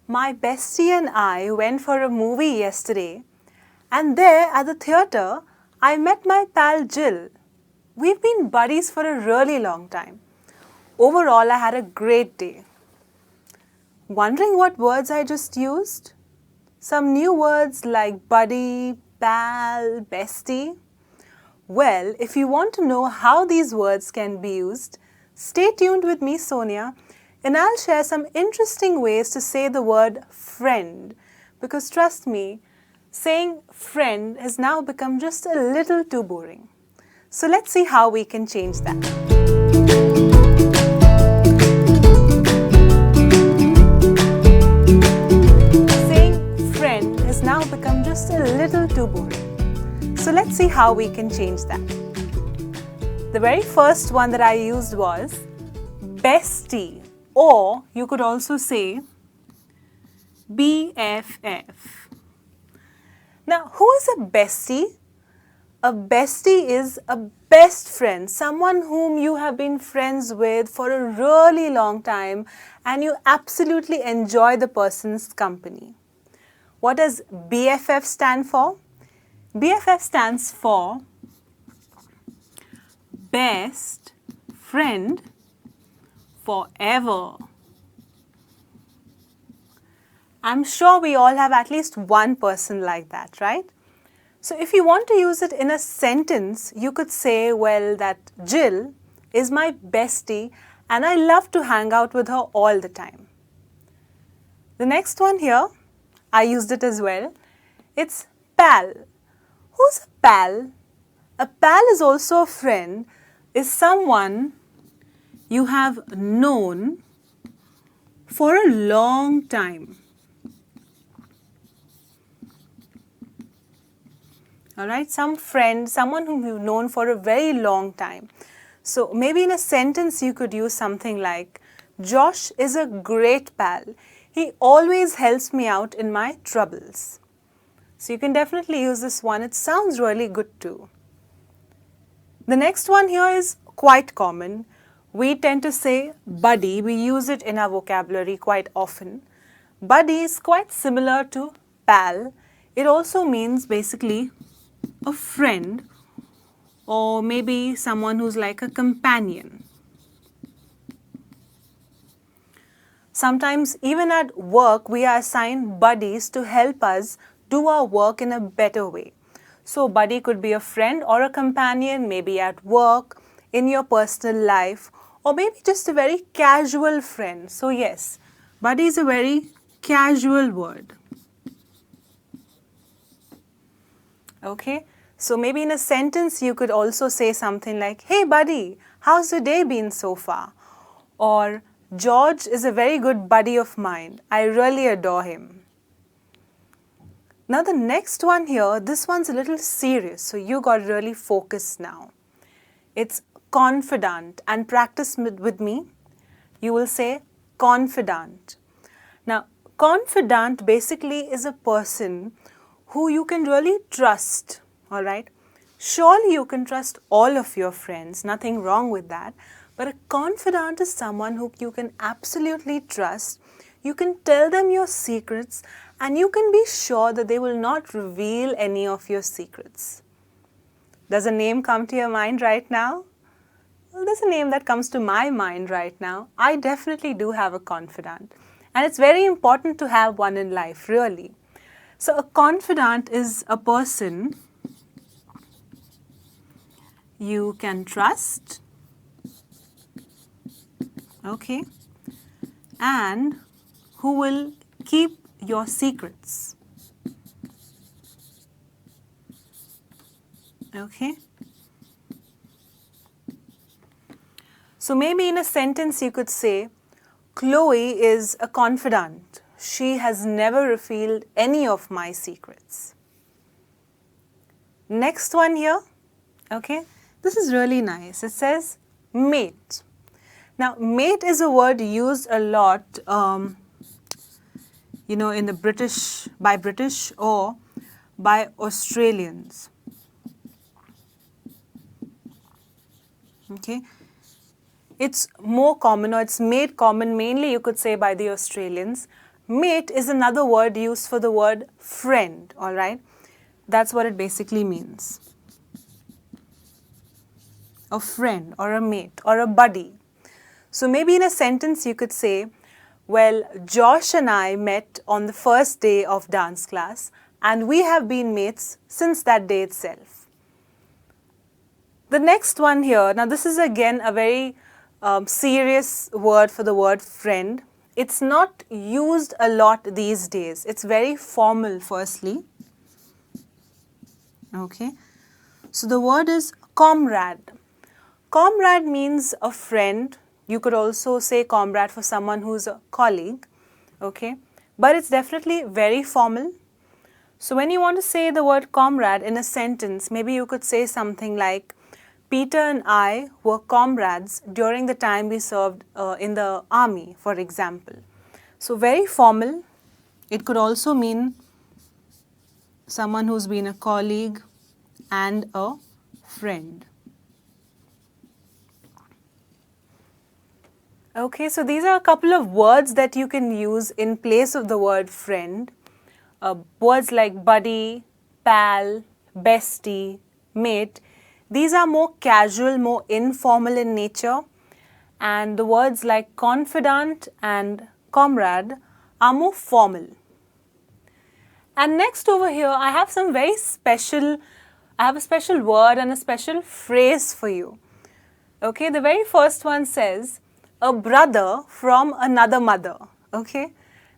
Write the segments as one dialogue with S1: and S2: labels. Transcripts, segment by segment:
S1: My bestie and I went for a movie yesterday, and there at the theatre, I met my pal Jill. We've been buddies for a really long time. Overall, I had a great day. Wondering what words I just used? Some new words like buddy, pal, bestie. Well, if you want to know how these words can be used, stay tuned with me, Sonia, and I'll share some interesting ways to say the word friend. Because trust me, saying friend has now become just a little too boring. So let's see how we can change that. Saying friend has now become just a little too boring. So let's see how we can change that. The very first one that I used was bestie, or you could also say BFF. Now, who is a bestie? A bestie is a best friend, someone whom you have been friends with for a really long time and you absolutely enjoy the person's company. What does BFF stand for? BFF stands for best friend forever. I'm sure we all have at least one person like that, right? So if you want to use it in a sentence, you could say, well, that Jill is my bestie and I love to hang out with her all the time. The next one here, I used it as well. It's pal. Who's a pal? A pal is also a friend, is someone you have known for a long time. Alright, some friend, someone whom you've known for a very long time. So maybe in a sentence you could use something like, Josh is a great pal. He always helps me out in my troubles. So you can definitely use this one. It sounds really good too. The next one here is quite common. We tend to say buddy. We use it in our vocabulary quite often. Buddy is quite similar to pal. It also means basically a friend or maybe someone who's like a companion. Sometimes even at work we are assigned buddies to help us do our work in a better way. So buddy could be a friend or a companion, maybe at work, in your personal life, or maybe just a very casual friend. So yes, buddy is a very casual word. Okay, so maybe in a sentence you could also say something like, hey buddy, how's your day been so far? Or George is a very good buddy of mine. I really adore him. Now the next one here, this one's a little serious, so you got really focused now. It's confidant, and practice with me. You will say confidant. Now confidant basically is a person who you can really trust, alright? Surely you can trust all of your friends, nothing wrong with that. But a confidant is someone who you can absolutely trust. You can tell them your secrets and you can be sure that they will not reveal any of your secrets. Does a name come to your mind right now? Well, there's a name that comes to my mind right now. I definitely do have a confidant. And it's very important to have one in life, really. So a confidant is a person you can trust, okay, and who will keep your secrets, okay. So maybe in a sentence you could say, Chloe is a confidant. She has never revealed any of my secrets. Next one here, okay, this is really nice. It says mate. Now, mate is a word used a lot, in the British or by Australians. Okay, it's more common, or it's made common mainly, you could say, by the Australians. mate is another word used for the word friend, alright? That's what it basically means. A friend or a mate or a buddy. So maybe in a sentence you could say, well, Josh and I met on the first day of dance class and we have been mates since that day itself. The next one here, now this is again a very serious word for the word friend. It's not used a lot these days. It's very formal firstly. Okay. So the word is comrade. Comrade means a friend. You could also say comrade for someone who's a colleague, okay? But it's definitely very formal. So when you want to say the word comrade in a sentence, maybe you could say something like, Peter and I were comrades during the time we served in the army, for example. So very formal. It could also mean someone who's been a colleague and a friend. Okay, so these are a couple of words that you can use in place of the word friend. Words like buddy, pal, bestie, mate. These are more casual, more informal in nature. And the words like confidant and comrade are more formal. And next over here, I have a special word and a special phrase for you. Okay, the very first one says, a brother from another mother. Okay,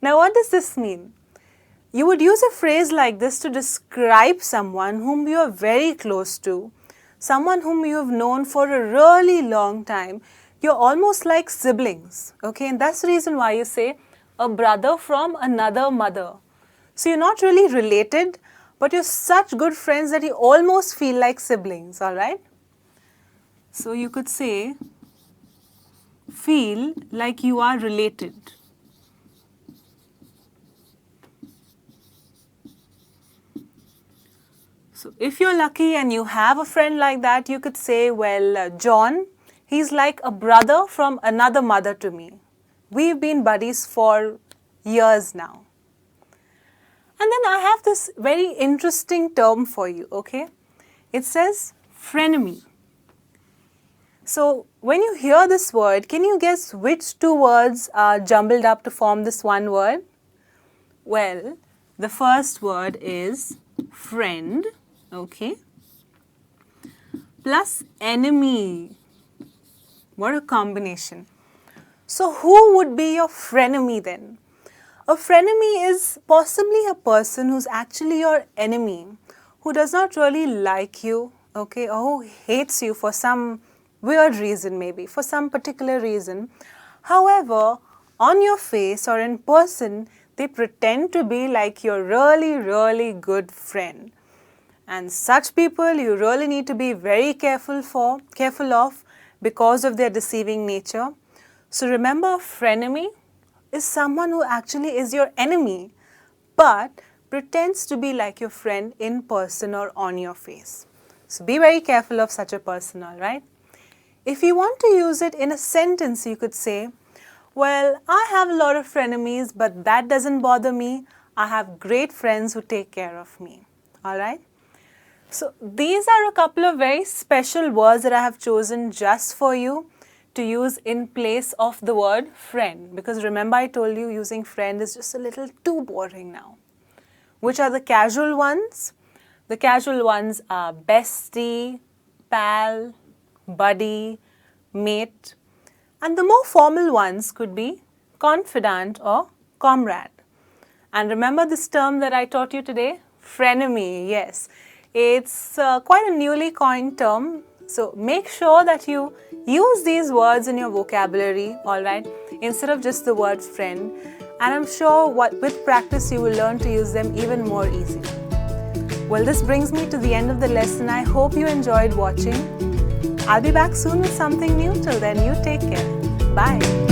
S1: now what does this mean? You would use a phrase like this to describe someone whom you are very close to, someone whom you have known for a really long time. You're almost like siblings. Okay, and that's the reason why you say a brother from another mother. So you're not really related, but you're such good friends that you almost feel like siblings, all right? So you could say, feel like you are related. So if you're lucky and you have a friend like that, you could say, well, John, he's like a brother from another mother to me. We've been buddies for years now. And then I have this very interesting term for you, okay? It says frenemy. So when you hear this word, can you guess which two words are jumbled up to form this one word? Well, the first word is friend, okay, plus enemy. What a combination. So who would be your frenemy then? A frenemy is possibly a person who's actually your enemy, who does not really like you, okay, or who hates you for some weird reason maybe, for some particular reason. However, on your face or in person, they pretend to be like your really, really good friend. And such people you really need to be very careful of because of their deceiving nature. So remember, a frenemy is someone who actually is your enemy, but pretends to be like your friend in person or on your face. So be very careful of such a person, all right? If you want to use it in a sentence, you could say, well, I have a lot of frenemies, but that doesn't bother me. I have great friends who take care of me. All right? So these are a couple of very special words that I have chosen just for you to use in place of the word friend. Because remember, I told you using friend is just a little too boring now. Which are the casual ones? The casual ones are bestie, pal, buddy, mate, and the more formal ones could be confidant or comrade. And remember this term that I taught you today? Frenemy, yes. It's quite a newly coined term, so make sure that you use these words in your vocabulary, alright, instead of just the word friend. And I'm sure with practice you will learn to use them even more easily. Well, this brings me to the end of the lesson. I hope you enjoyed watching. I'll be back soon with something new. Till then, you take care. Bye.